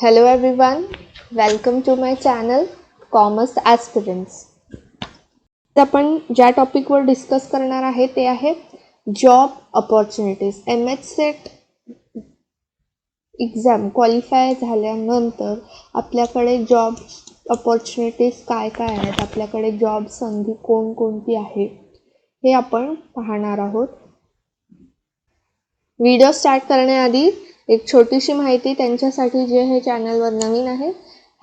Hello everyone, welcome to my channel Commerce Aspirants. आपण ज्या टॉपिकवर discuss करणार आहे ते आहे job opportunities. MH-SET exam qualify झाल्यानंतर आपल्याकडे जॉब अपॉर्च्युनिटीज काय काय आहेत, आपल्याकडे जॉब संधी कोणकोणती आहे हे आपण पाहणार आहोत. व्हिडिओ स्टार्ट करण्याआधी एक छोटीशी माहिती त्यांच्यासाठी जे हे चॅनलवर नवीन आहे.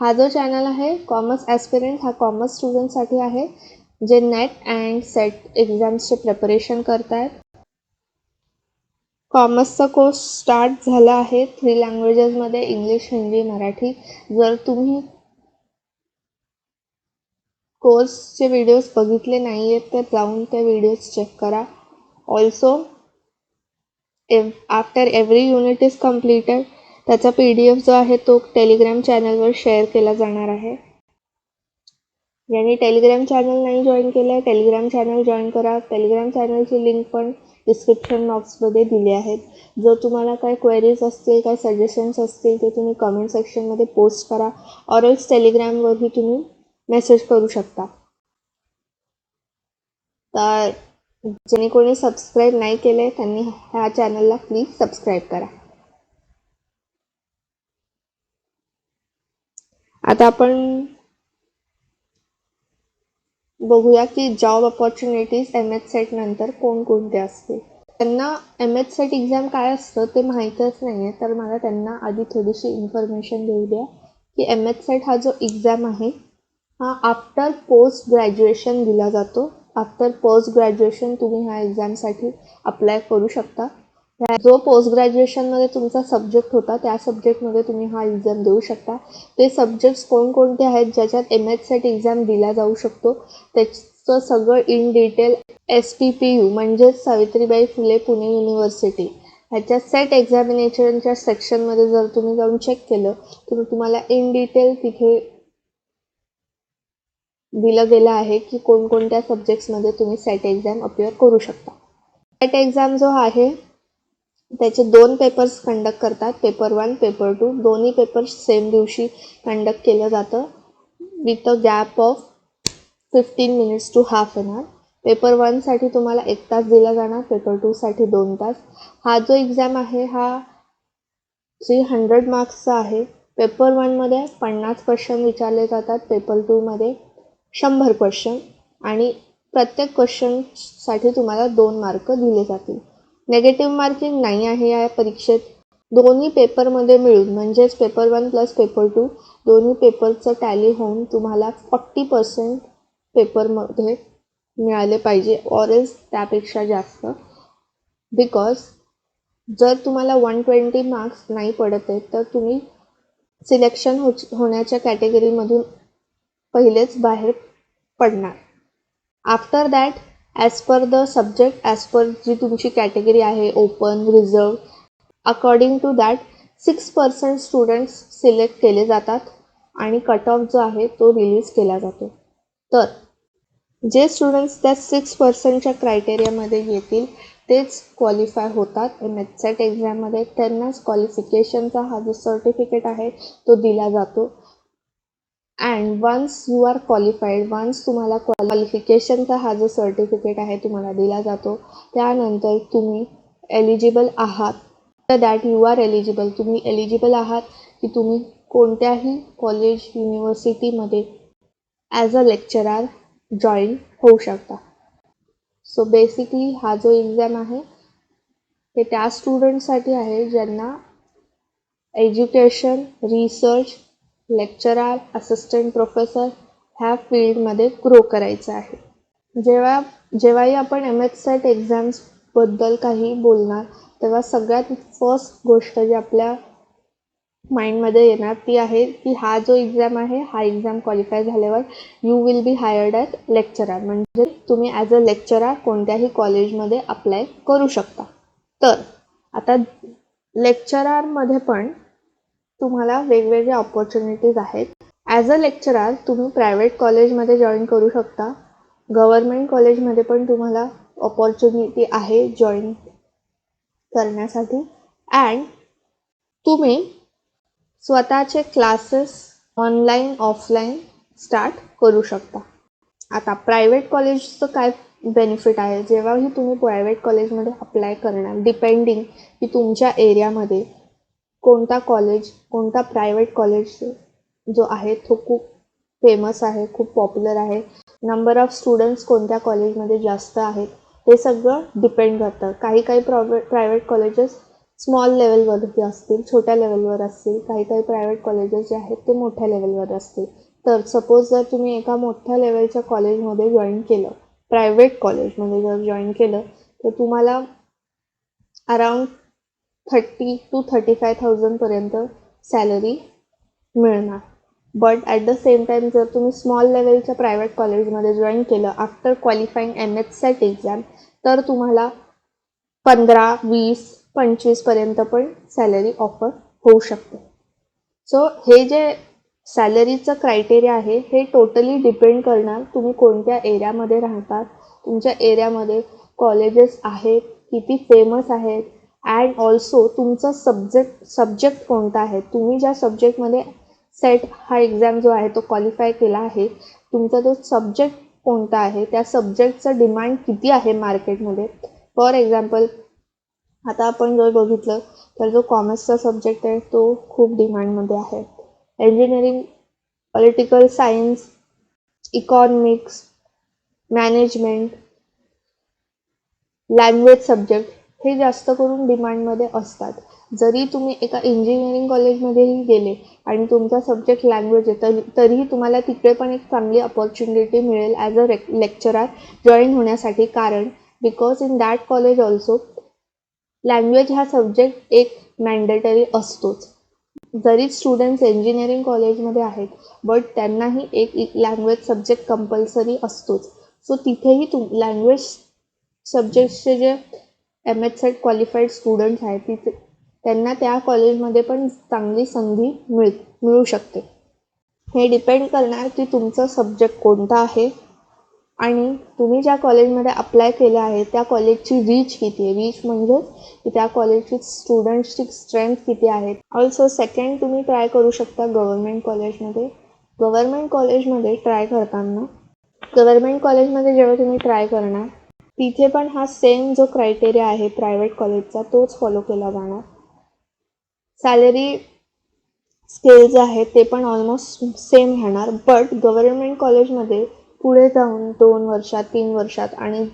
हा जो चॅनल आहे कॉमर्स ॲस्पिरंट, हा कॉमर्स स्टुडंटसाठी आहे जे नेट अँड सेट एक्झाम्सचे प्रिपरेशन करत आहेत. कॉमर्सचा कोर्स स्टार्ट झाला आहे 3 लँग्वेजेसमध्ये, इंग्लिश, हिंदी, मराठी. जर तुम्ही कोर्सचे व्हिडिओज बघितले नाही आहेत तर जाऊन त्या व्हिडिओज चेक करा. Also after every unit is completed त्याचा PDF जो आहे तो टेलिग्राम चॅनलवर शेअर केला जाणार आहे. ज्यांनी टेलिग्राम चॅनल नाही जॉईन केलं आहे टेलिग्राम चॅनल जॉईन करा. टेलिग्राम चॅनलची लिंक पण डिस्क्रिप्शन बॉक्समध्ये दिली आहेत. जर तुम्हाला काय क्वेरीज असतील, काय सजेशन्स असतील ते तुम्ही कमेंट सेक्शनमध्ये पोस्ट करा, ऑरल्स टेलिग्रामवरही तुम्ही मेसेज करू शकता. तर ज्यांनी कोणी सबस्क्राईब नाही केले त्यांनी ह्या चॅनलला प्लीज सबस्क्राईब करा. आता आपण बघूया की जॉब अपॉर्च्युनिटीज MH-SET नंतर कोणकोणते असतील. त्यांना MH-SET एक्झाम काय असतं ते माहीतच नाही आहे, तर मला त्यांना आधी थोडीशी इन्फॉर्मेशन देऊ द्या की MH-SET हा जो एक्झाम आहे हा आफ्टर पोस्ट ग्रॅज्युएशन दिला जातो. आफ्टर पोस्ट ग्रॅज्युएशन तुम्ही ह्या एक्झामसाठी अप्लाय करू शकता. जो पोस्ट ग्रॅज्युएशनमध्ये तुमचा सब्जेक्ट होता त्या सब्जेक्टमध्ये तुम्ही हा एक्झाम देऊ शकता. ते सब्जेक्ट्स कोणकोणते आहेत ज्याच्यात MH-SET एक्झाम दिला जाऊ शकतो त्याचं सगळं इन डिटेल SPPU म्हणजेच सावित्रीबाई फुले पुणे युनिव्हर्सिटी ह्याच्या सेट एक्झामिनेशनच्या सेक्शनमध्ये जर तुम्ही जाऊन चेक केलं तर तुम्हाला इन डिटेल तिथे दिलं गेलं आहे की कोणकोणत्या सब्जेक्ट्समध्ये तुम्ही सेट एक्झाम अपिअर करू शकता. सेट एक्झाम जो आहे त्याचे 2 पेपर्स कंडक्ट करतात, पेपर 1, पेपर 2. दोन्ही पेपर्स सेम दिवशी कंडक्ट केलं जातं with a gap of 15 minutes to half an hour. Paper 1साठी तुम्हाला 1 तास दिला जाणार, पेपर 2साठी 2 तास. हा जो एक्झाम आहे हा 300 मार्क्सचा आहे. पेपर 1मध्ये 50 क्वेश्चन विचारले जातात, पेपर 2मध्ये 100 क्वेश्चन आणि प्रत्येक क्वेश्चनसाठी तुम्हाला 2 मार्क दिले जातील. नेगेटिव्ह मार्किंग नाही आहे या परीक्षेत. दोन्ही पेपरमध्ये मिळून म्हणजेच पेपर 1 प्लस पेपर 2 दोन्ही पेपरचं टॅली होऊन तुम्हाला 40% पेपरमध्ये मिळाले पाहिजे ऑरल्स त्यापेक्षा जास्त. बिकॉज जर तुम्हाला 120 मार्क्स नाही पडत आहेत तर तुम्ही सिलेक्शन होण्याच्या कॅटेगरीमधून पहिलेच बाहेर पडणार. After that as per the subject, as per जी तुमची कॅटेगरी आहे open, reserve, according to that 6% students select केले जातात आणि कट ऑफ जो आहे तो रिलीज केला जातो. तर जे स्टुडंट्स त्या 6%च्या क्रायटेरियामध्ये येतील तेच क्वालिफाय होतात MH-SET एक्झाममध्ये. त्यांनाच क्वालिफिकेशनचा हा जो सर्टिफिकेट आहे तो दिला जातो. And once you are qualified, once तुम्हाला क्वालिफिकेशनचा हा जो सर्टिफिकेट आहे तुम्हाला दिला जातो त्यानंतर तुम्ही एलिजिबल आहात. दॅट यू आर एलिजिबल, तुम्ही एलिजिबल आहात की तुम्ही कोणत्याही कॉलेज युनिव्हर्सिटीमध्ये ॲज अ लेक्चरर जॉईन होऊ शकता. सो बेसिकली हा जो एक्झाम आहे हे त्या स्टुडंटसाठी आहे ज्यांना education, research, lecturer, assistant professor ह्या फील्डमध्ये ग्रो करायचं आहे. जेव्हाही आपण MH-SET एक्झाम्सबद्दल काही बोलणार तेव्हा सगळ्यात फर्स्ट गोष्ट जी आपल्या माइंडमध्ये येणार ती आहे की हा जो एक्झाम आहे हा एक्झाम क्वालिफाय झाल्यावर you will be hired at lecturer, म्हणजे तुम्ही ॲज अ लेक्चरर कोणत्याही कॉलेजमध्ये अप्लाय करू शकता. तर आता लेक्चररमध्ये पण तुम्हाला वेगवेगळ्या ऑपॉर्च्युनिटीज आहेत. ॲज अ लेक्चरर तुम्ही प्रायव्हेट कॉलेजमध्ये जॉईन करू शकता, गव्हर्मेंट कॉलेजमध्ये पण तुम्हाला ऑपॉर्च्युनिटी आहे जॉईन करण्यासाठी. अँड तुम्ही स्वतःचे क्लासेस ऑनलाईन ऑफलाईन स्टार्ट करू शकता. आता प्रायव्हेट कॉलेजचं काय बेनिफिट आहे, जेव्हाही तुम्ही प्रायव्हेट कॉलेजमध्ये अप्लाय करणार, डिपेंडिंग की तुमच्या एरियामध्ये कोणता प्रायव्हेट कॉलेज जो आहे तो खूप फेमस आहे, खूप पॉप्युलर आहे, नंबर ऑफ स्टुडंट्स कोणत्या कॉलेजमध्ये जास्त आहेत, हे सगळं डिपेंड करतं. काही प्रायव्हेट कॉलेजेस स्मॉल लेवलवरती असतील, छोट्या लेवलवर असतील, काही प्रायव्हेट कॉलेजेस जे आहेत ते मोठ्या लेवलवर असतील. तर सपोज जर तुम्ही एका मोठ्या लेवलच्या कॉलेजमध्ये जॉईन केलं, प्रायव्हेट कॉलेजमध्ये जर जॉईन केलं, तर तुम्हाला अराउंड 30,000 to 35,000 पर्यंत सॅलरी मिळणार. But at the same time जर तुम्ही स्मॉल लेवलच्या प्रायव्हेट कॉलेजमध्ये जॉईन केलं आफ्टर क्वालिफाईंग MH एक्झाम, तर तुम्हाला 15, 20, 25 पर्यंत पण सॅलरी ऑफर होऊ शकते. सो हे जे सॅलरीचं क्रायटेरिया आहे हे टोटली डिपेंड करणार तुम्ही कोणत्या एरियामध्ये राहतात, तुमच्या एरियामध्ये कॉलेजेस आहेत, किती फेमस आहेत, अँड ऑल्सो तुमचा सब्जेक्ट कोणता आहे. तुम्ही ज्या सब्जेक्टमध्ये सेट हा एक्झाम जो आहे तो क्वालिफाय केला आहे, तुमचा तो सब्जेक्ट कोणता आहे, त्या सब्जेक्टचं डिमांड किती आहे मार्केटमध्ये. फॉर एक्झाम्पल आता आपण जर बघितलं तर जो कॉमर्सचा सब्जेक्ट आहे तो खूप डिमांडमध्ये आहे. Engineering, political science, economics, management, language subject हे जास्त करून डिमांडमध्ये असतात. जरी तुम्ही एका इंजिनिअरिंग कॉलेजमध्येही गेले आणि तुमचा सब्जेक्ट लँग्वेज आहे, तरीही तुम्हाला तिकडे पण एक चांगली अपॉर्च्युनिटी मिळेल ॲज अ लेक्चरर जॉईन होण्यासाठी. कारण because in that college also language हा सब्जेक्ट एक मॅन्डेटरी असतोच. जरी स्टुडंट्स इंजिनिअरिंग कॉलेजमध्ये आहेत, बट त्यांनाही एक लँग्वेज सब्जेक्ट कंपल्सरी असतोच. सो तिथेही लँग्वेज सब्जेक्टचे जे MH क्वालिफाईड स्टुडंट्स आहेत त्यांना त्या कॉलेजमध्ये पण चांगली संधी मिळू शकते. हे डिपेंड करणार की तुमचा सब्जेक्ट कोणता आहे आणि तुम्ही ज्या कॉलेजमध्ये अप्लाय केलं आहे त्या कॉलेजची रीच किती आहे. रीच म्हणजे की त्या कॉलेजची स्टुडंट्सची स्ट्रेंथ किती आहे. ऑल्सो सेकंड तुम्ही ट्राय करू शकता गव्हर्नमेंट कॉलेजमध्ये. गव्हर्नमेंट कॉलेजमध्ये जेव्हा तुम्ही ट्राय करणार, तिथे पण हा सेम जो क्रायटेरिया आहे प्रायव्हेट कॉलेजचा तोच फॉलो केला जाणार. सॅलरी स्केल जे आहेत ते पण ऑलमोस्ट सेम राहणार. बट गव्हर्नमेंट कॉलेजमध्ये पुढे जाऊन 2 वर्षात, 3 वर्षात आणि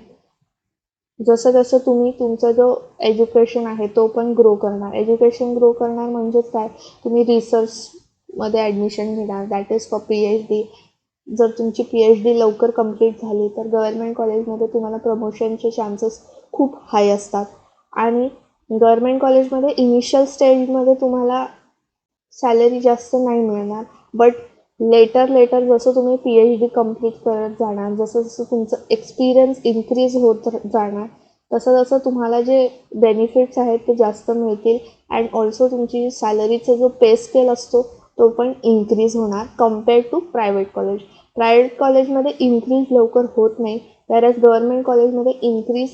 जसं तुम्ही तुमचा जो एज्युकेशन आहे तो पण ग्रो करणार. एज्युकेशन ग्रो करणार म्हणजेच काय, तुम्ही रिसर्चमध्ये ॲडमिशन घेणार, दॅट इज फॉर PhD. जर तुमची PhD लवकर कंप्लीट झाली तर गव्हर्नमेंट कॉलेजमध्ये तुम्हाला प्रमोशनचे चान्सेस खूप हाय असतात. आणि गव्हर्नमेंट कॉलेजमध्ये इनिशियल स्टेजमध्ये तुम्हाला सॅलरी जास्त नाही मिळणार. बट लेटर जसं तुम्ही PhD कंप्लीट करत जाणार, जसं तुमचं एक्सपिरियन्स इन्क्रीज होत जाणार, तसं तुम्हाला जे बेनिफिट्स आहेत ते जास्त मिळतील. अँड ऑल्सो तुमची सॅलरीचा जो पे स्केल असतो तो पण इन्क्रीज होणार compared to private college. Private कॉलेजमध्ये इन्क्रीज लवकर होत नाही, whereas गव्हर्नमेंट कॉलेजमध्ये इन्क्रीज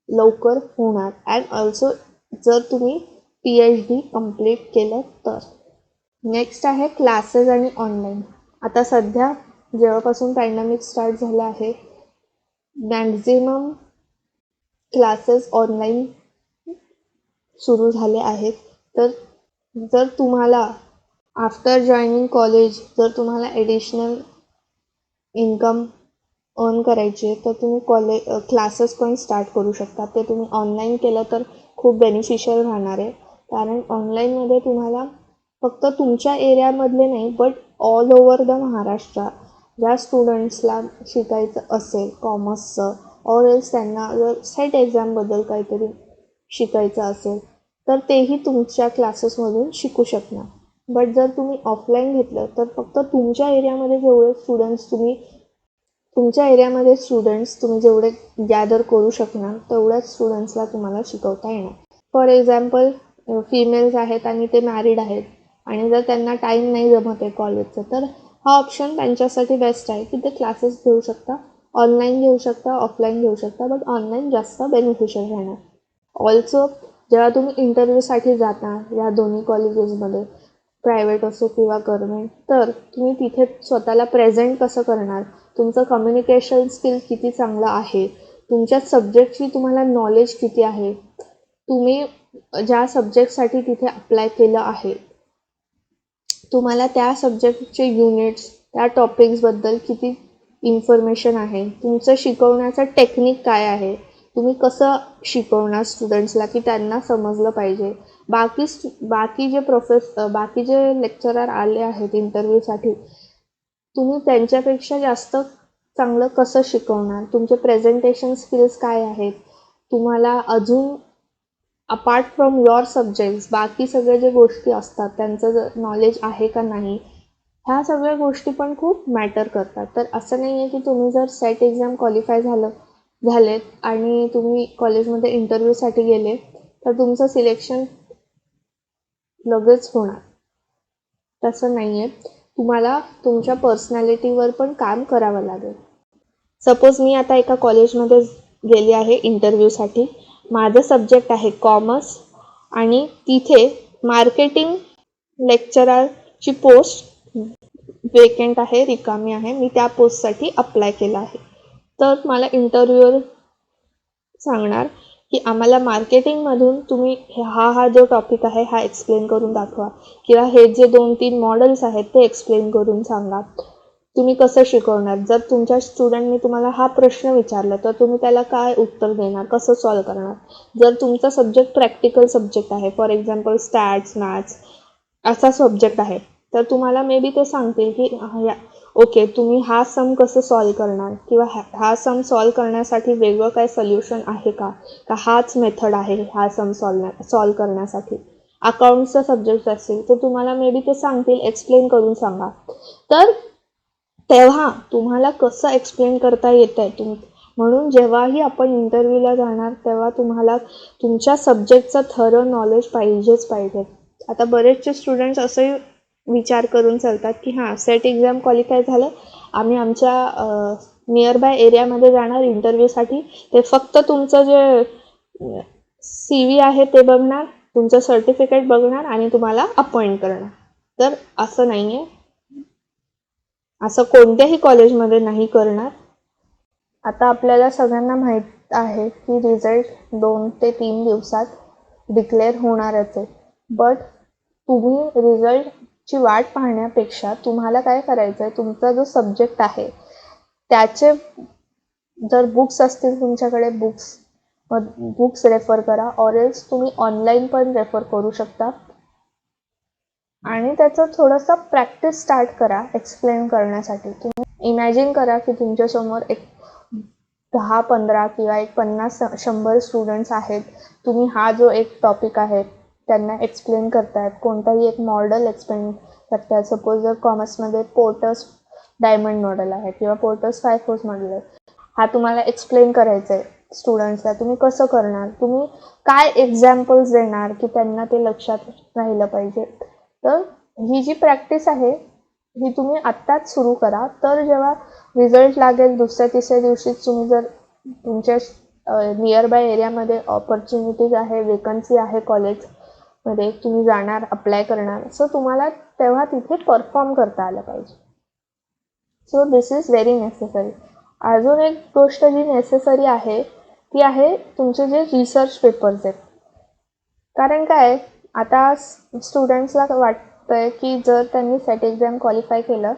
लवकर होणार. अँड ऑल्सो जर तुम्ही PhD कंप्लीट केलं तर. नेक्स्ट आहे क्लासेस आणि ऑनलाईन. आता सध्या जेव्हापासून पॅन्डेमिक स्टार्ट झालं आहे, मॅक्झिमम क्लासेस ऑनलाईन सुरू झाले आहेत. तर जर तुम्हाला आफ्टर जॉईनिंग कॉलेज जर तुम्हाला ॲडिशनल इन्कम अर्न करायची आहे तर तुम्ही क्लासेस पण स्टार्ट करू शकता. ते तुम्ही ऑनलाईन केलं तर खूप बेनिफिशियल राहणार आहे. कारण ऑनलाईनमध्ये तुम्हाला फक्त तुमच्या एरियामधले नाही, but all over the Maharashtra ज्या स्टुडंट्सला शिकायचं असेल कॉमर्सचं, ऑर एल्स त्यांना जर सेट एक्झामबद्दल काहीतरी शिकायचं असेल तर तेही तुमच्या क्लासेसमधून शिकू शकणार. बट जर तुम्ही ऑफलाईन घेतलं तर फक्त तुमच्या एरियामध्ये जेवढे स्टुडंट्स तुम्ही जेवढे गॅदर करू शकणार तेवढ्याच स्टुडंट्सला तुम्हाला शिकवता येणार. फॉर एक्झाम्पल फिमेल्स आहेत आणि ते मॅरिड आहेत आणि जर त्यांना टाईम नाही जमत आहे कॉलेजचं, तर हा ऑप्शन त्यांच्यासाठी बेस्ट आहे की ते क्लासेस घेऊ शकता, ऑनलाईन घेऊ शकता, ऑफलाईन घेऊ शकता. बट ऑनलाईन जास्त बेनिफिशियल राहणार. ऑल्सो जेव्हा तुम्ही इंटरव्ह्यूसाठी जाता या दोन्ही कॉलेजेसमध्ये, प्रायव्हेट असो किंवा गव्हर्नमेंट, तर तुम्ही तिथे स्वतःला प्रेझेंट कसं करणार, तुमचं कम्युनिकेशन स्किल किती चांगलं आहे, तुमच्या सब्जेक्टची तुम्हाला नॉलेज किती आहे, तुम्ही ज्या सब्जेक्टसाठी तिथे अप्लाय केलं आहे तुम्हाला त्या सब्जेक्टचे युनिट्स, त्या टॉपिक्सबद्दल किती इन्फॉर्मेशन आहे, तुमचं शिकवण्याचं टेक्निक काय आहे, तुम्ही कसं शिकवणार स्टुडंट्सला की त्यांना समजलं पाहिजे. बाकी जे लेक्चरर आले आहेत इंटरव्ह्यूसाठी, तुम्ही त्यांच्यापेक्षा जास्त चांगलं कसं शिकवणार, तुमचे प्रेझेंटेशन स्किल्स काय आहेत, तुम्हाला अजून अपार्ट फ्रॉम युअर सब्जेक्ट्स बाकी सगळे जे गोष्टी असतात त्यांचं जर नॉलेज आहे का नाही, ह्या सगळ्या गोष्टी पण खूप मॅटर करतात. तर असं नाही आहे की तुम्ही जर सेट एक्झाम क्वालिफाय झालेत आणि तुम्ही कॉलेजमध्ये इंटरव्ह्यूसाठी गेले तर तुमचं सिलेक्शन लगेच होणार, तसं नाही आहे. तुम्हाला तुमच्या पर्सनॅलिटीवर पण काम करावं लागेल. सपोज मी आता एका कॉलेजमध्ये गेली आहे इंटरव्ह्यूसाठी, माझं सब्जेक्ट आहे कॉमर्स आणि तिथे मार्केटिंग लेक्चररची पोस्ट वेकेंट आहे, रिकामी आहे, मी त्या पोस्टसाठी अप्लाय केला आहे. तर मला इंटरव्ह्यूअर सांगणार की आम्हाला मार्केटिंगमधून तुम्ही हा जो टॉपिक आहे हा एक्सप्लेन करून दाखवा, किंवा हे जे 2-3 मॉडेल्स आहेत ते एक्सप्लेन करून सांगा. तुम्ही कसं शिकवणार, जर तुमच्या स्टुडंटने तुम्हाला हा प्रश्न विचारला तर तुम्ही त्याला काय उत्तर देणार, कसं सॉल्व करणार. जर तुमचा सब्जेक्ट प्रॅक्टिकल सब्जेक्ट आहे, फॉर एक्झाम्पल स्टॅट्स, मॅथ्स असा सब्जेक्ट आहे, तर तुम्हाला मे बी ते सांगतील की ओके तुम्ही हा सम कसं सॉल्व करणार, किंवा हा सम सॉल्व करण्यासाठी वेगळं काय सोल्युशन आहे का हाच मेथड आहे हा सम सॉल्व करण्यासाठी. अकाउंट्सचा सब्जेक्ट असेल तर तुम्हाला मे बी ते सांगतील एक्सप्लेन करून सांगा. तर तेव्हा तुम्हाला कसं एक्सप्लेन करता येत आहे म्हणून जेव्हाही आपण इंटरव्ह्यूला जाणार तेव्हा तुम्हाला तुमच्या सब्जेक्टचं थरो नॉलेज पाहिजेच पाहिजे. आता बरेचसे स्टुडंट्स असे विचार करून चालतात की हां सेट एक्झाम क्वालिफाय झालं, आम्ही आमच्या नियर बाय एरियामध्ये जाणार इंटरव्ह्यूसाठी, ते फक्त तुमचं जे CV आहे ते बघणार, तुमचं सर्टिफिकेट बघणार आणि तुम्हाला अपॉइंट करणार. तर असं नाही आहे, असं कोणत्याही कॉलेजमध्ये नाही करणार. आता आपल्याला सगळ्यांना माहीत आहे की रिझल्ट 2 ते 3 दिवसात डिक्लेअर होणारच आहे. बट तुम्ही रिझल्टची वाट पाहण्यापेक्षा तुम्हाला काय करायचं आहे, तुमचा जो सब्जेक्ट आहे त्याचे जर बुक्स असतील तुमच्याकडे बुक्स रेफर करा, ऑरेल्स तुम्ही ऑनलाईन पण रेफर करू शकता आणि त्याचं थोडंसं प्रॅक्टिस स्टार्ट करा एक्सप्लेन करण्यासाठी. तुम्ही इमॅजिन करा की तुमच्यासमोर एक 10-15 किंवा एक 50-100 स्टुडंट्स आहेत, तुम्ही हा जो एक टॉपिक आहे त्यांना एक्सप्लेन करतायत, कोणताही एक मॉडेल एक्सप्लेन करतायत. सपोज जर कॉमर्समध्ये पोर्टर्स डायमंड मॉडेल आहे किंवा पोर्टर्स 5 फोर्स मॉडेल आहे, हा तुम्हाला एक्सप्लेन करायचा आहे स्टुडंट्सला, तुम्ही कसं करणार, तुम्ही काय एक्झाम्पल्स देणार की त्यांना ते लक्षात राहिलं पाहिजे. तर ही जी प्रॅक्टिस आहे ही तुम्ही आत्ताच सुरू करा. तर जेव्हा रिझल्ट लागेल 2-3 दिवशीच तुम्ही जर तुमच्या नियर बाय एरियामध्ये ऑपॉर्च्युनिटीज आहे, वेकन्सी आहे कॉलेजमध्ये, तुम्ही जाणार अप्लाय करणार, सो तुम्हाला तेव्हा तिथे परफॉर्म करता आलं पाहिजे. So this is very necessary. अजून एक गोष्ट जी नेसेसरी आहे ती आहे तुमचे जे रिसर्च पेपर्स आहेत. कारण काय आता स्टुडंट्सला वाटतंय की जर त्यांनी सेट एक्झाम क्वालिफाय केलं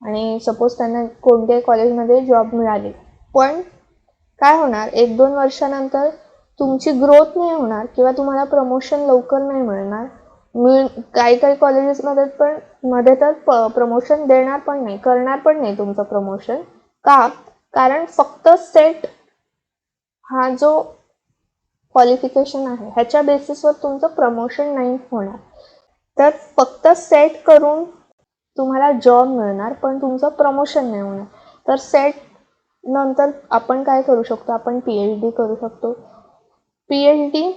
आणि सपोज त्यांना कोणत्याही कॉलेजमध्ये जॉब मिळाली, पण काय होणार 1-2 वर्षानंतर तुमची ग्रोथ नाही होणार किंवा तुम्हाला प्रमोशन लवकर नाही मिळणार. काही कॉलेजेसमध्ये तर प्रमोशन देणार पण नाही, करणार पण नाही तुमचं प्रमोशन. का? कारण फक्त सेट हा जो क्वालिफिकेशन आहे ह्याच्या बेसिसवर तुमचं प्रमोशन नाही होणार. तर फक्त सेट करून तुम्हाला जॉब मिळणार पण तुमचं प्रमोशन नाही होणार. तर सेट नंतर आपण काय करू शकतो, आपण PhD करू शकतो. PhD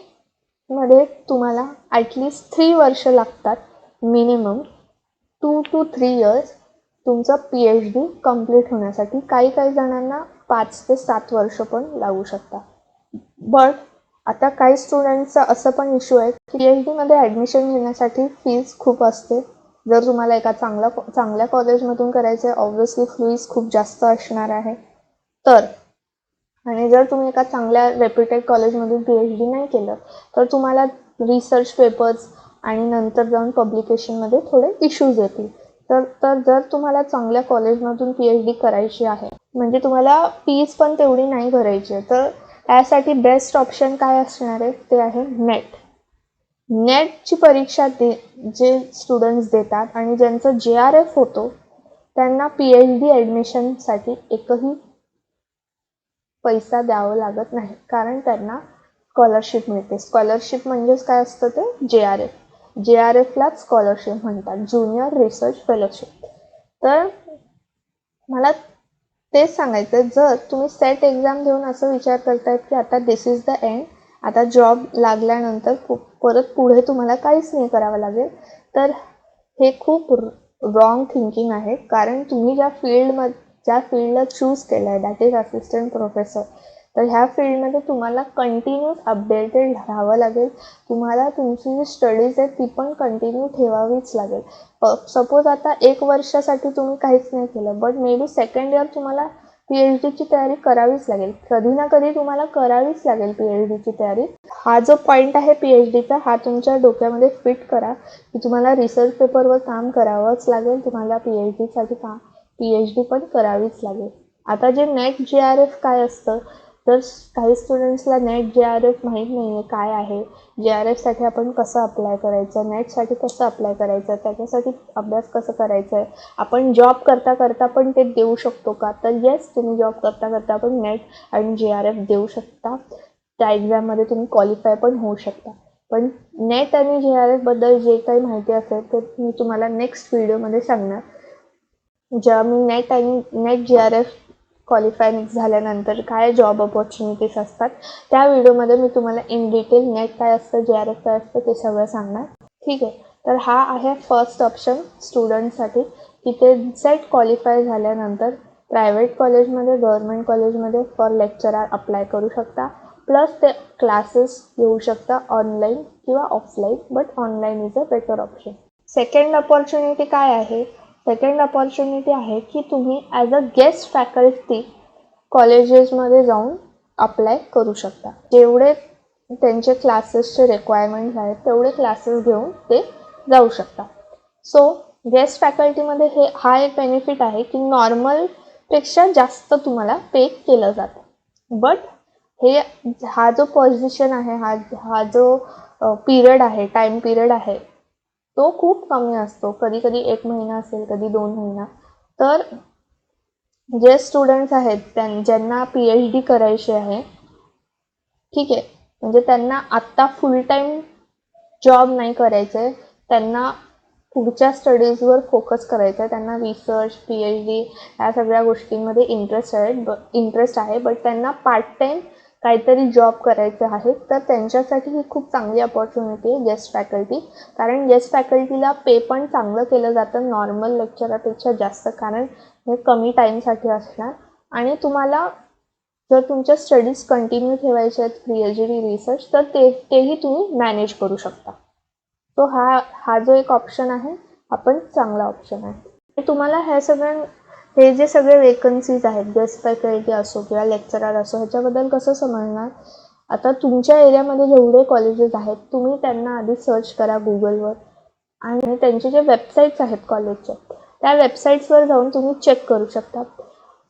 मध्ये तुम्हाला ॲटलिस्ट 3 वर्ष लागतात मिनिमम, 2 to 3 years तुमचं PhD कम्प्लीट होण्यासाठी. काही जणांना 5 ते 7 वर्ष पण लागू शकतात. बट आता काही स्टुडंट्सचा असं पण इश्यू आहे की PhD मध्ये ॲडमिशन घेण्यासाठी फीज खूप असते. जर तुम्हाला एका चांगल्या कॉलेजमधून करायचं आहे, ऑब्व्हियसली फीज खूप जास्त असणार आहे. तर आणि जर तुम्ही एका चांगल्या रेप्युटेड कॉलेजमधून PhD नाही केलं तर तुम्हाला रिसर्च पेपर्स आणि नंतर जाऊन पब्लिकेशनमध्ये थोडे इश्यूज येतील. तर जर तुम्हाला चांगल्या कॉलेजमधून PhD करायची आहे म्हणजे तुम्हाला फीज पण तेवढी नाही भरायची आहे, तर त्यासाठी बेस्ट ऑप्शन काय असणार आहे ते आहे नेट. नेटची परीक्षा जे स्टुडंट्स देतात आणि ज्यांचं JRF होतो त्यांना PhD ॲडमिशनसाठी एकही पैसा द्यावा लागत नाही, कारण त्यांना स्कॉलरशिप मिळते. स्कॉलरशिप म्हणजेच काय असतं ते JRFलाच स्कॉलरशिप म्हणतात, ज्युनियर रिसर्च फेलोशिप. तर मला तेच सांगायचं, जर तुम्ही सेट एक्झाम देऊन असं विचार करतायत की आता दिस इज द एंड, आता जॉब लागल्यानंतर परत पुढे तुम्हाला काहीच नाही करावं लागेल, तर हे खूप रॉंग थिंकिंग आहे. कारण तुम्ही ज्या फील्डला चूज केलं आहे दॅट इज असिस्टंट प्रोफेसर, तर ह्या फील्डमध्ये तुम्हाला कंटिन्यूस अपडेटेड राहावं लागेल. तुम्हाला तुमची जी स्टडीज आहे ती पण कंटिन्यू ठेवावीच लागेल. सपोज आता 1 वर्षासाठी तुम्ही काहीच नाही केलं, but may be second year तुम्हाला PhDची तयारी करावीच लागेल. कधी ना कधी तुम्हाला करावीच लागेल PhDची तयारी. हा जो पॉईंट आहे PhDचा, हा तुमच्या डोक्यामध्ये फिट करा की तुम्हाला रिसर्च पेपरवर काम करावंच लागेल, तुम्हाला PhD पण करावीच लागेल. आता जे नेट JRF काय असतं, तर काही स्टुडंट्सला नेट JRF माहीत नाही आहे काय आहे. JRFसाठी आपण कसं अप्लाय करायचं, नेटसाठी कसं अप्लाय करायचं, त्याच्यासाठी अभ्यास कसं करायचा आहे, आपण जॉब करता करता पण ते देऊ शकतो का, तर येस, तुम्ही जॉब करता करता पण नेट आणि JRF देऊ शकता. त्या एक्झाममध्ये तुम्ही क्वालिफाय पण होऊ शकता. पण नेट आणि JRF बद्दल जे काही माहिती असेल ते मी तुम्हाला नेक्स्ट व्हिडिओमध्ये सांगणार. जेव्हा मी नेट JRF क्वालिफाय झाल्यानंतर काय जॉब ऑपॉर्च्युनिटीज असतात, त्या व्हिडिओमध्ये मी तुम्हाला इन डिटेल नेट काय असतं, JRF काय असतं ते सगळं सांगणार. ठीक आहे, तर हा आहे फर्स्ट ऑप्शन स्टुडंटसाठी की ते सेट क्वालिफाय झाल्यानंतर प्रायव्हेट कॉलेजमध्ये, गव्हर्नमेंट कॉलेजमध्ये फॉर लेक्चरर अप्लाय करू शकता. प्लस ते क्लासेस घेऊ शकता ऑनलाईन किंवा offline, but online is a better option. Second opportunity काय आहे? सेकंड अपॉर्च्युनिटी आहे की तुम्ही ॲज अ गेस्ट फॅकल्टी कॉलेजेसमध्ये जाऊन अप्लाय करू शकता. जेवढे त्यांचे क्लासेसचे रिक्वायरमेंट्स आहेत तेवढे क्लासेस घेऊन ते जाऊ शकता. सो गेस्ट फॅकल्टीमध्ये हा एक बेनिफिट आहे की नॉर्मलपेक्षा जास्त तुम्हाला पे केलं जातं. बट हा जो पोझिशन आहे, हा जो पिरियड आहे, टाईम पिरियड आहे, तो खूप कमी असतो. कधी कधी 1 महिना असेल, कधी 2 महिना. तर जे स्टुडंट्स आहेत ज्यांना PhD करायची आहे, ठीक आहे, म्हणजे त्यांना आत्ता फुल टाईम जॉब नाही करायचं आहे, त्यांना पुढच्या स्टडीजवर फोकस करायचा आहे, त्यांना रिसर्च PhD या सगळ्या गोष्टींमध्ये इंटरेस्ट आहे, बट त्यांना पार्ट टाईम काहीतरी जॉब करायचे आहे, तर त्यांच्यासाठी ही खूप चांगली अपॉर्च्युनिटी आहे गेस्ट फॅकल्टी. कारण गेस्ट फॅकल्टीला पे पण चांगलं केलं जातं नॉर्मल लेक्चरपेक्षा जास्त, कारण हे कमी टाईमसाठी असणार. आणि तुम्हाला जर तुमच्या स्टडीज कंटिन्यू ठेवायचे आहेत, PhD रिसर्च, तर तेही तुम्ही मॅनेज करू शकता. तो हा जो एक ऑप्शन आहे हा पण चांगला ऑप्शन आहे. तुम्हाला हे जे सगळे वेकन्सीज आहेत, गेस्ट फॅकल्टी असो किंवा लेक्चरर असो, ह्याच्याबद्दल कसं समजणार? आता तुमच्या एरियामध्ये जेवढे कॉलेजेस आहेत तुम्ही त्यांना आधी सर्च करा गुगलवर, आणि त्यांचे जे वेबसाईट्स आहेत कॉलेजच्या, त्या वेबसाईट्सवर जाऊन तुम्ही चेक करू शकता.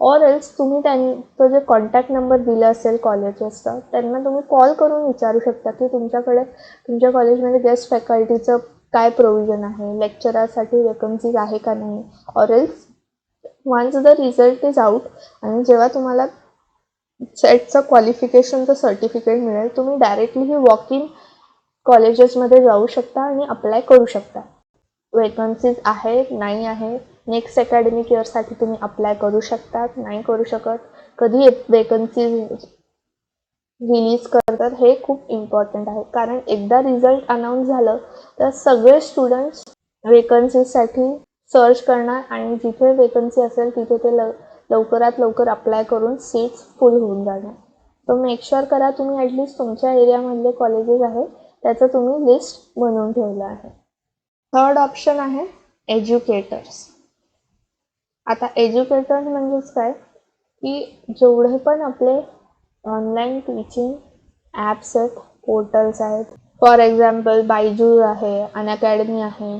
ऑर एल्स तुम्ही त्यांचं जे कॉन्टॅक्ट नंबर दिला असेल कॉलेजेसचा, त्यांना तुम्ही कॉल करून विचारू शकता की तुमच्या कॉलेजमध्ये गेस्ट फॅकल्टीचं काय प्रोव्हिजन आहे, लेक्चररसाठी वेकन्सीज आहे का नाही. Or else once the result is out आणि जेव्हा तुम्हाला सेटचं क्वालिफिकेशनचं सर्टिफिकेट मिळेल, तुम्ही डायरेक्टली वॉक इन कॉलेजेसमध्ये जाऊ शकता आणि अप्लाय करू शकता. वेकन्सीज आहेत, नाही आहे, नेक्स्ट अकॅडमिक इयरसाठी तुम्ही अप्लाय करू शकतात, नाही करू शकत, कधी वेकन्सीज रिलीज करतात, हे खूप इम्पॉर्टंट आहे. कारण एकदा रिझल्ट अनाऊन्स झालं तर सगळे स्टुडंट्स वेकन्सीसाठी सर्च करणार आणि जिथे वेकन्सी असेल तिथे ते लवकरात लवकर अप्लाय करून सीट्स फुल होऊन जाणार. सो मेक शुअर करा तुम्ही ॲटलिस्ट तुमच्या एरियामधले कॉलेजेस आहेत त्याचं तुम्ही लिस्ट बनवून ठेवलं आहे. थर्ड ऑप्शन आहे एज्युकेटर्स. आता एज्युकेटर्स म्हणजेच काय की जेवढे पण आपले ऑनलाईन टीचिंग ॲप्स आहेत, पोर्टल्स आहेत, फॉर एक्झाम्पल बायजूस आहे, अनअकॅडमी आहे.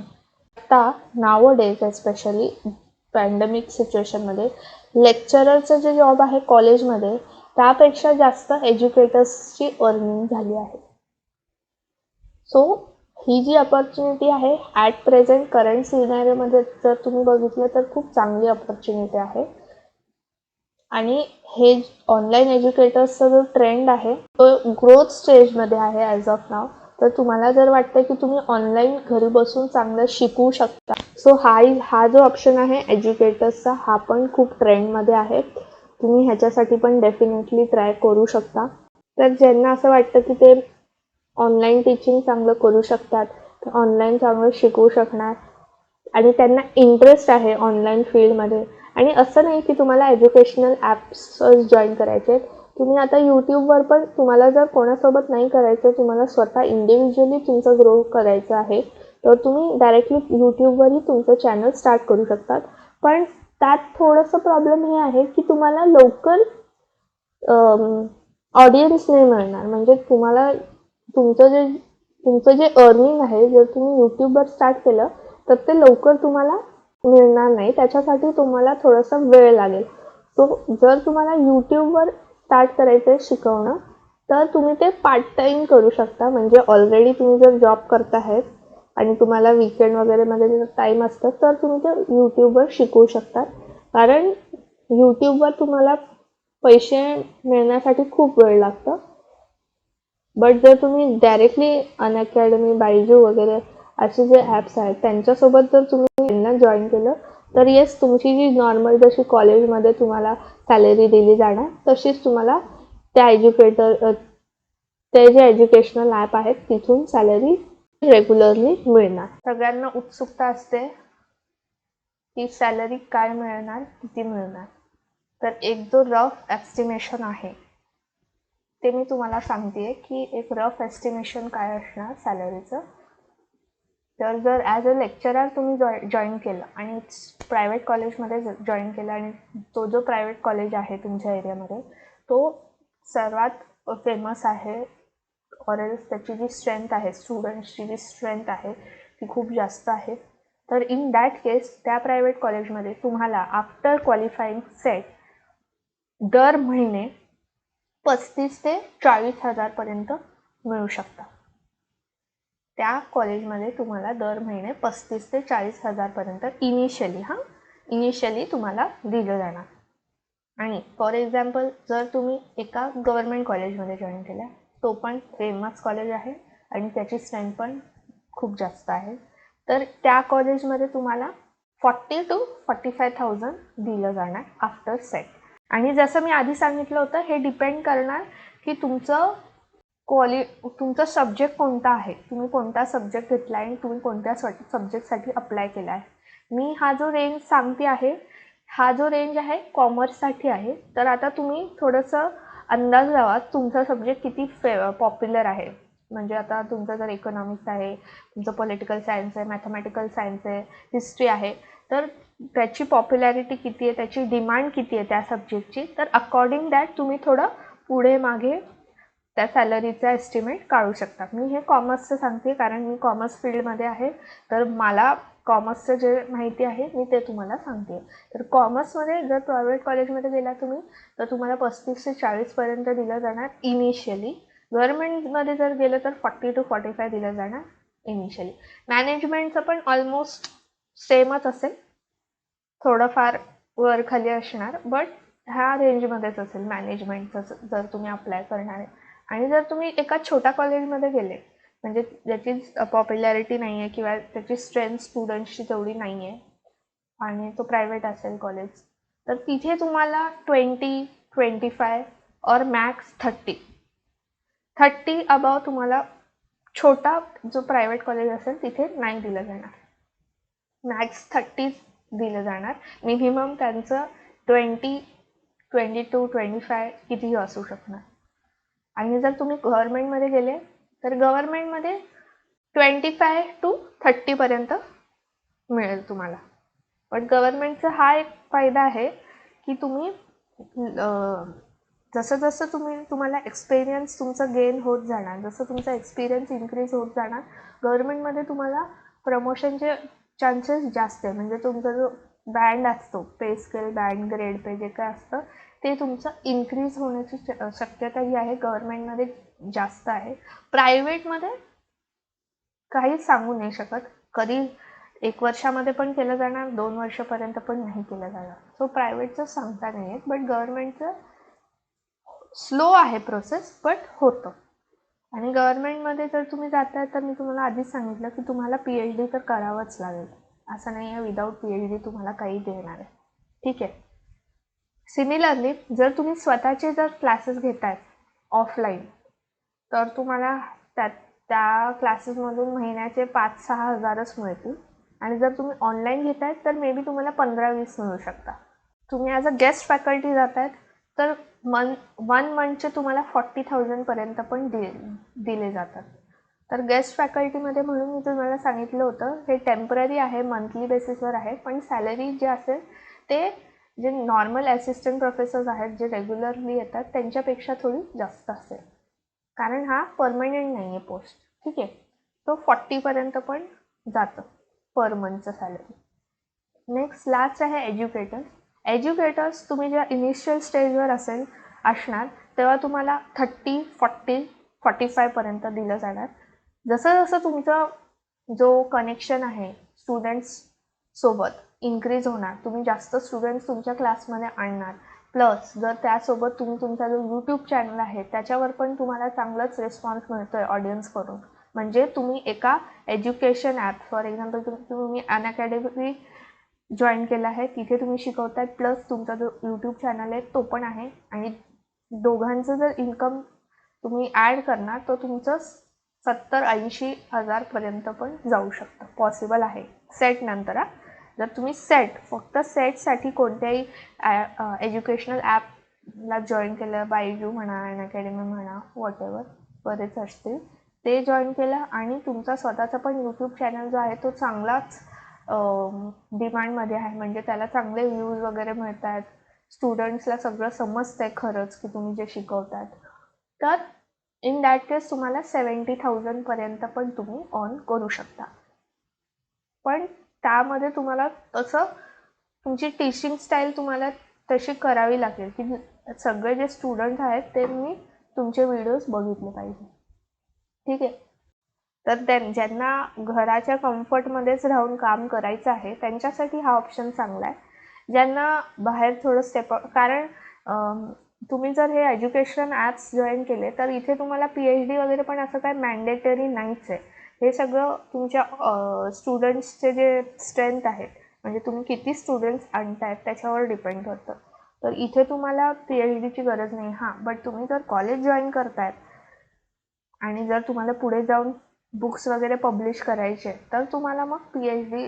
आता नावडेज एस्पेशली पॅन्डेमिक सिच्युएशनमध्ये लेक्चररचं जे जॉब आहे कॉलेजमध्ये त्यापेक्षा जास्त एज्युकेटर्सची अर्निंग झाली आहे. सो ही जी अपॉर्च्युनिटी आहे ॲट प्रेझेंट करंट सिनारिओमध्ये जर तुम्ही बघितलं तर खूप चांगली अपॉर्च्युनिटी आहे. आणि हे ऑनलाईन एज्युकेटर्सचा जो ट्रेंड आहे तो ग्रोथ स्टेजमध्ये आहे ॲज ऑफ नाव. तर तुम्हाला जर वाटतं की तुम्ही ऑनलाईन घरी बसून चांगलं शिकवू शकता, सो हा जो ऑप्शन आहे एज्युकेटर्सचा हा पण खूप ट्रेंडमध्ये आहे. तुम्ही ह्याच्यासाठी पण डेफिनेटली ट्राय करू शकता. तर ज्यांना असं वाटतं की ते ऑनलाईन टीचिंग चांगलं करू शकतात, ऑनलाईन चांगलं शिकवू शकणार आणि त्यांना इंटरेस्ट आहे ऑनलाईन फील्डमध्ये, आणि असं नाही की तुम्हाला एज्युकेशनल ॲप्स जॉईन करायचे. तुम्ही आता यूट्यूबवर पण तुम्हाला जर कोणासोबत नाही करायचं, तुम्हाला स्वतः इंडिव्हिज्युअली तुमचं ग्रो करायचं आहे तर तुम्ही डायरेक्टली यूट्यूबवरही तुमचं चॅनल स्टार्ट करू शकतात. पण त्यात थोडंसं प्रॉब्लेम हे आहे की तुम्हाला लवकर ऑडियन्स नाही मिळणार. म्हणजे तुम्हाला तुमचं जे अर्निंग आहे जर तुम्ही यूट्यूबवर स्टार्ट केलं तर ते लवकर तुम्हाला मिळणार नाही. त्याच्यासाठी तुम्हाला थोडासा वेळ लागेल. सो जर तुम्हाला यूट्यूबवर स्टार्ट करायचं आहे शिकवणं तर तुम्ही ते पार्ट टाईम करू शकता. म्हणजे ऑलरेडी तुम्ही जर जॉब करत आहेत आणि तुम्हाला वीकेंड वगैरेमध्ये जर टाईम असतं तर तुम्ही ते यूट्यूबवर शिकवू शकता. कारण यूट्यूबवर तुम्हाला पैसे मिळण्यासाठी खूप वेळ लागतं. बट जर तुम्ही डायरेक्टली अनअकॅडमी, बायजू वगैरे असे जे ॲप्स आहेत त्यांच्यासोबत जर तुम्ही त्यांना जॉईन केलं तर येस तुमची जी नॉर्मल जशी कॉलेजमध्ये तुम्हाला सॅलरी दिली जाणार तशीच तुम्हाला ते जे एज्युकेशनल ॲप आहेत तिथून सॅलरी रेग्युलरली मिळणार. सगळ्यांना उत्सुकता असते की सॅलरी काय मिळणार, किती मिळणार. तर एक जो रफ एस्टिमेशन आहे ते मी तुम्हाला सांगते की एक रफ एस्टिमेशन काय असणार सॅलरीचं. तर जर ॲज अ लेक्चरर तुम्ही जॉईन केलं आणि प्रायव्हेट कॉलेजमध्ये जॉईन केलं आणि तो जो प्रायव्हेट कॉलेज आहे तुमच्या एरियामध्ये तो सर्वात फेमस आहे ऑर एल्स त्याची जी स्ट्रेंथ आहे, स्टुडंट्सची जी स्ट्रेंथ आहे ती खूप जास्त आहे, तर इन दॅट केस त्या प्रायव्हेट कॉलेजमध्ये तुम्हाला आफ्टर क्वालिफाईंग सेट दर महिने 35 ते 40,000 पर्यंत मिळू शकतात. त्या कॉलेजमध्ये तुम्हाला दर महिने 35 ते 40,000 पर्यंत इनिशियली तुम्हाला दिलं जाणार. आणि फॉर एक्झाम्पल जर तुम्ही एका गव्हर्नमेंट कॉलेजमध्ये जॉईन केल्या, तो पण फेमस कॉलेज आहे आणि त्याची स्ट्रेंथ पण खूप जास्त आहे, तर त्या कॉलेजमध्ये तुम्हाला 40 to 45,000 दिलं जाणार आफ्टर सेट. आणि जसं मी आधी सांगितलं होतं हे डिपेंड करणार की तुमचं सब्जेक्ट कोणता आहे, तुम्ही कोणता सब्जेक्ट घेतला आहे आणि तुम्ही कोणत्या सब्जेक्टसाठी अप्लाय केला आहे. मी हा जो रेंज सांगते आहे हा जो रेंज आहे कॉमर्ससाठी आहे. तर आता तुम्ही थोडंसं अंदाज लावा तुमचा सब्जेक्ट किती पॉप्युलर आहे. म्हणजे आता तुमचं जर इकॉनॉमिक्स आहे, तुमचं पॉलिटिकल सायन्स आहे, मॅथमॅटिकल सायन्स आहे, हिस्ट्री आहे, तर त्याची पॉप्युलॅरिटी किती आहे, त्याची डिमांड किती आहे त्या सब्जेक्टची. तर अकॉर्डिंग दॅट तुम्ही थोडं पुढे मागे त्या सॅलरीचा एस्टिमेट काढू शकता. मी हे कॉमर्सचं सांगते कारण मी कॉमर्स फील्डमध्ये आहे, तर मला कॉमर्सचं जे माहिती आहे मी ते तुम्हाला सांगते. तर कॉमर्समध्ये जर प्रायव्हेट कॉलेजमध्ये गेला तुम्ही तर तुम्हाला 35 ते 40 पर्यंत दिलं जाणार इनिशियली. गव्हर्नमेंटमध्ये जर गेलं तर 40 to 45 दिलं जाणार इनिशियली. मॅनेजमेंटचं पण ऑलमोस्ट सेमच असेल, थोडंफार वर खाली असणार, बट ह्या रेंजमध्येच असेल मॅनेजमेंटचं जर तुम्ही अप्लाय करणार आहे. आणि जर तुम्ही एका छोट्या कॉलेजमध्ये गेले म्हणजे ज्याची पॉप्युलॅरिटी नाही आहे किंवा त्याची स्ट्रेंथ स्टुडंट्सची तेवढी नाही आहे आणि तो प्रायव्हेट असेल कॉलेज, तर तिथे तुम्हाला 20, 25 और मॅक्स 30 अबाव तुम्हाला छोटा जो प्रायव्हेट कॉलेज असेल तिथे नाही दिलं जाणार. मॅक्स 30 दिलं जाणार. मिनिमम त्यांचं 20, 22, 25 कितीही असू शकणार. आणि जर तुम्ही गव्हर्नमेंटमध्ये गेले तर गव्हर्नमेंटमध्ये 25 to 30पर्यंत मिळेल तुम्हाला. पण गव्हर्नमेंटचा हा एक फायदा आहे की तुम्ही जसं जसं तुम्हाला एक्सपिरियन्स तुमचं गेन होत जाणार, जसं तुमचा एक्सपिरियन्स इन्क्रीज होत जाणार, गव्हर्नमेंटमध्ये तुम्हाला प्रमोशनचे चान्सेस जास्त आहे. म्हणजे तुमचा जो बँड असतो, पे स्केल बँड, ग्रेड पे जे काय असतं ते तुमचं इन्क्रीज होण्याची शक्यता जी आहे गव्हर्नमेंटमध्ये जास्त आहे. प्रायव्हेटमध्ये काहीच सांगू नाही शकत, कधी 1 वर्षामध्ये पण केलं जाणार, 2 वर्षापर्यंत पण नाही केलं जाणार. सो प्रायव्हेटचं सांगता नाही येत, बट गव्हर्नमेंटचं स्लो आहे प्रोसेस, बट होतं. आणि गव्हर्नमेंटमध्ये जर तुम्ही जाताय तर मी तुम्हाला आधीच सांगितलं की तुम्हाला PhD तर करावंच लागेल. असं नाही आहे विदाऊट PhD तुम्हाला काही देणार आहे. ठीक आहे. सिमिलरली जर तुम्ही स्वतःचे जर क्लासेस घेताय ऑफलाईन तर तुम्हाला त्या क्लासेसमधून महिन्याचे 5-6 हजारच मिळतील. आणि जर तुम्ही ऑनलाईन घेताय तर मे बी तुम्हाला 15-20 मिळू शकता. तुम्ही ॲज अ गेस्ट फॅकल्टी जातायत तर 1 मंथचे तुम्हाला 40,000 पर्यंत पण दिले जातात. तर गेस्ट फॅकल्टीमध्ये म्हणून मी तुम्हाला सांगितलं होतं हे टेम्पररी आहे, मंथली बेसिसवर आहे, पण सॅलरी जे असेल ते जे नॉर्मल असिस्टंट प्रोफेसर्स आहेत जे रेग्युलरली येतात त्यांच्यापेक्षा थोडी जास्त असेल, कारण हा परमनंट नाही आहे पोस्ट. ठीक आहे. तो 40पर्यंत पण जातं पर मंथचं सॅलरी. नेक्स्ट लास्ट आहे एज्युकेटर्स. तुम्ही जेव्हा इनिशियल स्टेजवर असणार तेव्हा तुम्हाला 30, 40, 45पर्यंत दिलं जाणार. जसं जसं तुमचा जो कनेक्शन आहे स्टुडंट्स सोबत इन्क्रीज होणार, तुम्ही जास्त स्टुडंट्स तुमच्या क्लासमध्ये आणणार, प्लस जर त्यासोबत तुमचा जो यूट्यूब चॅनल आहे त्याच्यावर पण तुम्हाला चांगलाच रिस्पॉन्स मिळतोय ऑडियन्सकडून. म्हणजे तुम्ही एका एज्युकेशन ॲप, फॉर एक्झाम्पल तुम्ही अनअकॅडमी जॉईन केला आहे, तिथे तुम्ही शिकवताय, प्लस तुमचा जो यूट्यूब चॅनल आहे तो पण आहे, आणि दोघांचं जर इन्कम तुम्ही ॲड करणार तर तुमचं 70-80 हजारपर्यंत पण जाऊ शकतं, पॉसिबल आहे सेट नंतर. जर तुम्ही फक्त सेटसाठी कोणत्याही एज्युकेशनल ॲपला जॉईन केलं, बायजू म्हणा, अनअकॅडमी म्हणा, वॉटेवर बरेच असतील, ते जॉईन केलं आणि तुमचा स्वतःचा पण यूट्यूब चॅनल जो आहे तो चांगलाच डिमांडमध्ये आहे, म्हणजे त्याला चांगले व्ह्यूज वगैरे मिळत आहेत, स्टुडंट्सला सगळं समजतंय खरंच की तुम्ही जे शिकवतात, तर इन दॅट केस तुम्हाला 70,000 पर्यंत पण तुम्ही अर्न करू शकता. पण त्यामध्ये तुम्हाला तसं तुमची टीचिंग स्टाईल तुम्हाला तशी करावी लागेल की सगळे जे स्टुडंट आहेत ते मी तुमचे व्हिडिओज बघितले पाहिजे. ठीक आहे. तर ज्यांना घराच्या कम्फर्टमध्येच राहून काम करायचं आहे त्यांच्यासाठी हा ऑप्शन चांगला आहे. ज्यांना बाहेर थोडं कारण तुम्ही जर हे एज्युकेशन ॲप्स जॉईन केले तर इथे तुम्हाला PhD वगैरे पण असं काय मॅन्डेटरी नाहीच आहे. हे सगळं तुमच्या स्टुडंट्सचे जे स्ट्रेंथ आहे, म्हणजे तुम्ही किती स्टुडंट्स आणतायत त्याच्यावर डिपेंड करतं. तर इथे तुम्हाला PhDची गरज नाही. हां, बट तुम्ही जर कॉलेज जॉईन करतायत आणि जर तुम्हाला पुढे जाऊन बुक्स वगैरे पब्लिश करायचे तर तुम्हाला मग PhD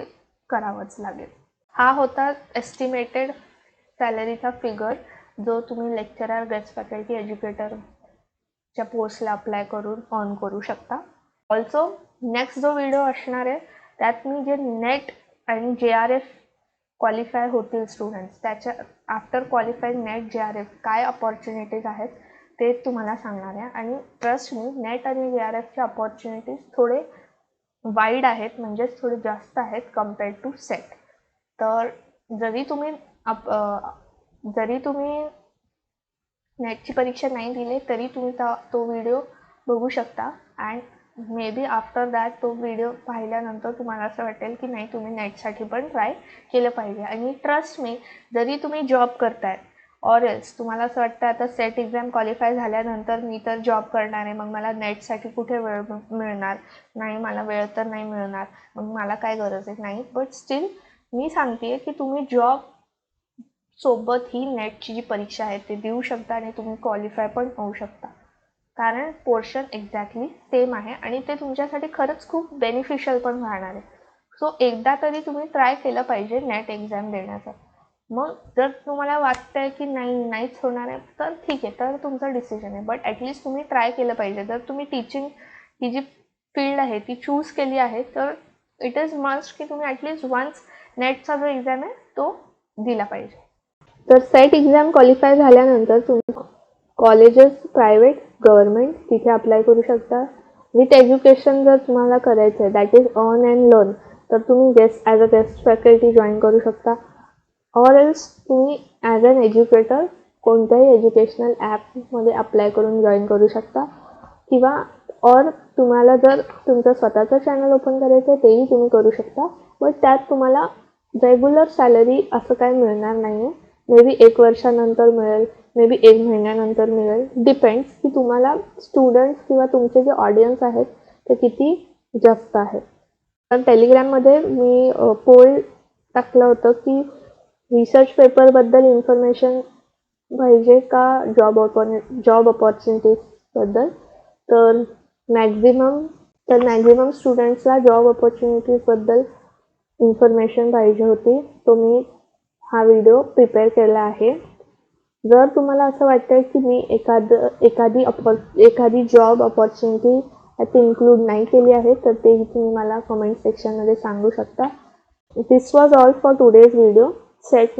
करावंच लागेल. हा होता एस्टिमेटेड सॅलरीचा फिगर जो तुम्ही लेक्चरर, गेस्ट फॅकल्टी, एज्युकेटरच्या पोस्टला अप्लाय करून अर्न करू शकता. ऑल्सो नेक्स्ट जो व्हिडिओ असणार आहे त्यात मी जे नेट आणि JRF क्वालिफाय होतील स्टुडंट्स, त्याच्या आफ्टर क्वालिफाईंग नेट JRF काय अपॉर्च्युनिटीज आहेत ते तुम्हाला सांगणार आहे. आणि ट्रस्ट मी, नेट आणि JRFचे अपॉर्च्युनिटीज थोडे वाईड आहेत, म्हणजेच थोडे जास्त आहेत कम्पेअर्ड टू सेट. तर जरी तुम्ही नेटची परीक्षा नाही दिली तरी तुम्ही तो व्हिडिओ बघू शकता. And may be after that तो व्हिडिओ पाहिल्यानंतर तुम्हाला असं वाटेल की नाही, तुम्ही नेटसाठी पण ट्राय केलं पाहिजे. आणि ट्रस्ट मी, जरी तुम्ही जॉब करताय ऑर एल्स तुम्हाला असं वाटतं आता सेट एक्झाम क्वालिफाय झाल्यानंतर मी तर जॉब करणार आहे, मग मला नेटसाठी कुठे वेळ मिळणार, नाही मला वेळ तर नाही मिळणार, मग मला काय गरज आहे, नाही. बट स्टील मी सांगते की तुम्ही जॉब सोबत ही नेटची जी परीक्षा आहे ते देऊ शकता आणि तुम्ही क्वालिफाय पण होऊ शकता, कारण पोर्शन एक्झॅक्टली सेम आहे आणि ते तुमच्यासाठी खरंच खूप बेनिफिशियल पण राहणार आहे. सो एकदा तरी तुम्ही ट्राय केलं पाहिजे नेट एक्झाम देण्याचं. मग जर तुम्हाला वाटतंय की नाहीच होणार आहे तर ठीक आहे, तर तुमचा डिसिजन आहे. बट ॲटलिस्ट तुम्ही ट्राय केलं पाहिजे. जर तुम्ही टीचिंग ही जी फील्ड आहे ती चूज केली आहे तर इट इज मस्ट की तुम्ही ॲटलिस्ट वन्स नेटचा जो एक्झाम आहे तो दिला पाहिजे. तर सेट एक्झाम क्वालिफाय झाल्यानंतर तुम्ही कॉलेजेस प्रायव्हेट गव्हर्नमेंट तिथे अप्लाय करू शकता. विथ एज्युकेशन जर तुम्हाला करायचं आहे that is earn and learn, तर तुम्ही as a guest faculty join करू शकता. ऑर एल्स तुम्ही ॲज अन एज्युकेटर कोणत्याही एज्युकेशनल ॲपमध्ये अप्लाय करून जॉईन करू शकता. किंवा और तुम्हाला जर तुमचं स्वतःचं चॅनल ओपन करायचं आहे तेही तुम्ही करू शकता. बट त्यात तुम्हाला रेग्युलर सॅलरी असं काही मिळणार नाही आहे. मे बी 1 वर्षानंतर मिळेल, मे बी 1 महिन्यानंतर मिळेल. डिपेंड्स की तुम्हाला स्टुडंट्स किंवा तुमचे जे ऑडियन्स आहेत ते किती जास्त आहेत. तर टेलिग्राममध्ये मी पोल टाकलं होतं की रिसर्च पेपरबद्दल इन्फॉर्मेशन पाहिजे का जॉब अपॉर्च्युनिटीजबद्दल. तर मॅक्झिमम स्टुडंट्सला जॉब अपॉर्च्युनिटीजबद्दल इन्फॉर्मेशन पाहिजे होती. तो मी हा व्हिडिओ प्रिपेअर केला आहे. जर तुम्हाला असं वाटतंय की मी एखादी जॉब अपॉर्च्युनिटी त्यात इन्क्लूड नाही केली आहे तर तेही तुम्ही मला कमेंट सेक्शनमध्ये सांगू शकता. This was all for today's video. SET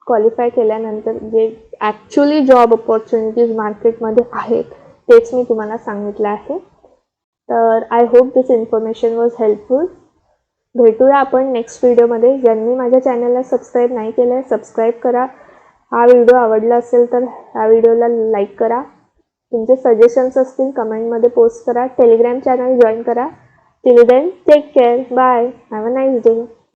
qualify केल्यानंतर जे ॲक्च्युली जॉब अपॉर्च्युनिटीज मार्केटमध्ये आहेत तेच मी तुम्हाला सांगितलं आहे. तर I hope this information was helpful. भेटूया आपण नेक्स्ट व्हिडिओमध्ये. ज्यांनी माझ्या चॅनलला सबस्क्राईब नाही केलं आहे सबस्क्राईब करा. हा व्हिडिओ आवडला असेल तर ह्या व्हिडिओला लाईक करा. तुमचे सजेशन्स असतील कमेंटमध्ये पोस्ट करा. टेलिग्राम चॅनल जॉईन करा. Till then take care. Bye. Have a nice day.